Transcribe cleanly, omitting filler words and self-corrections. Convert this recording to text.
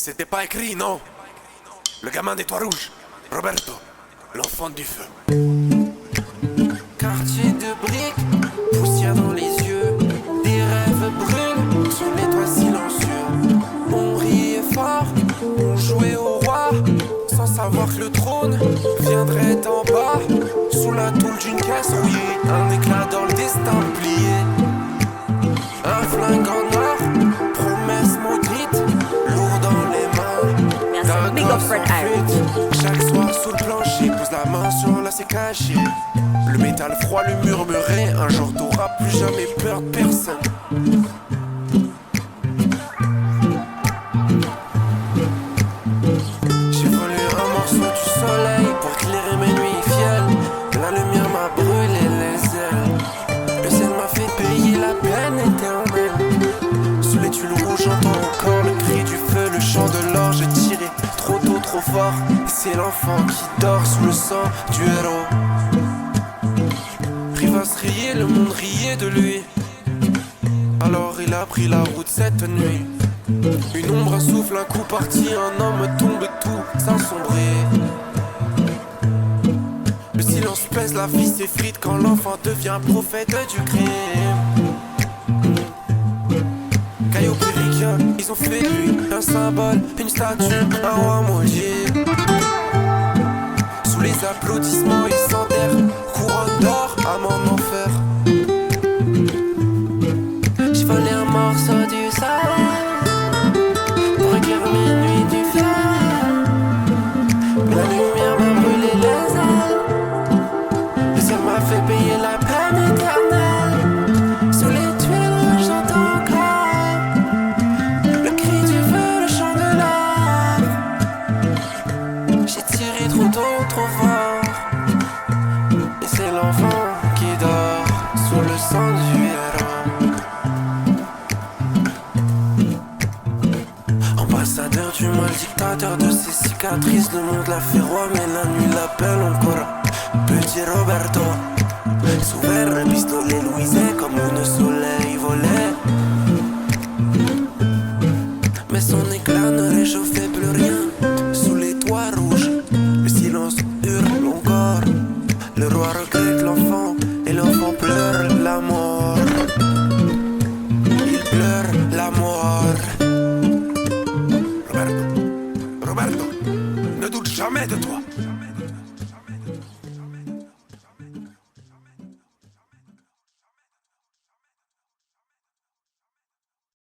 C'était pas écrit, non. Le gamin des toits rouges, Roberto, l'enfant du feu. Quartier de briques, poussière dans les yeux, des rêves brûlent sur les toits silencieux. On riait fort, on jouait au roi, sans savoir que le trône viendrait en bas. Sous la tôle d'une caisse rouillée, un éclat dans le destin oublié. Un flingue en or, promesse maudite, lourd dans les mains. D'un Big up gosse Fred en Irish. fuite. Chaque soir sous le plancher, pose la main sur la c'est caché. Le métal froid lui murmurait, un jour t'auras plus jamais peur de personne. J'ai voulu un morceau du soleil pour éclairer mes nuits fielles. La lumière m'a brûlé les ailes. Le ciel m'a fait payer la peine éternelle. Sous les tuiles rouges j'entends encore le cri du feu, le chant de l'or. J'ai tiré trop tôt, trop fort. Et c'est l'enfant qui dort sous le sang du héros. Rivas riait, le monde riait de lui. Alors il a pris la route cette nuit. Une ombre, un souffle, un coup parti, un homme tombe, tout s'assombrit. Le silence pèse, la vie s'effrite quand l'enfant devient prophète du crime. Caillou péricien, ils ont fait de lui un symbole, une statue, un roi maudit. Sous les applaudissements, il s'enterre, couronne d'or à mon enfer. J'ai volé un morceau du soleil pour éclairer mes nuits du fiel. Mais la lumière m'a brûlé les ailes. Le ciel m'a fait payer la peine éternelle. Sous les tuiles, j'entends encore le cri du feu, le chant de l'or. J'ai tiré trop tôt, trop fort. Et c'est l'enfant qui dort sous le sang du héros. Ambassadeur du mal, dictateur de ses cicatrices. Le monde l'a fait roi, mais la nuit l'appelle encore petit Roberto. S'ouvert un pistolet luisait comme le soleil volait.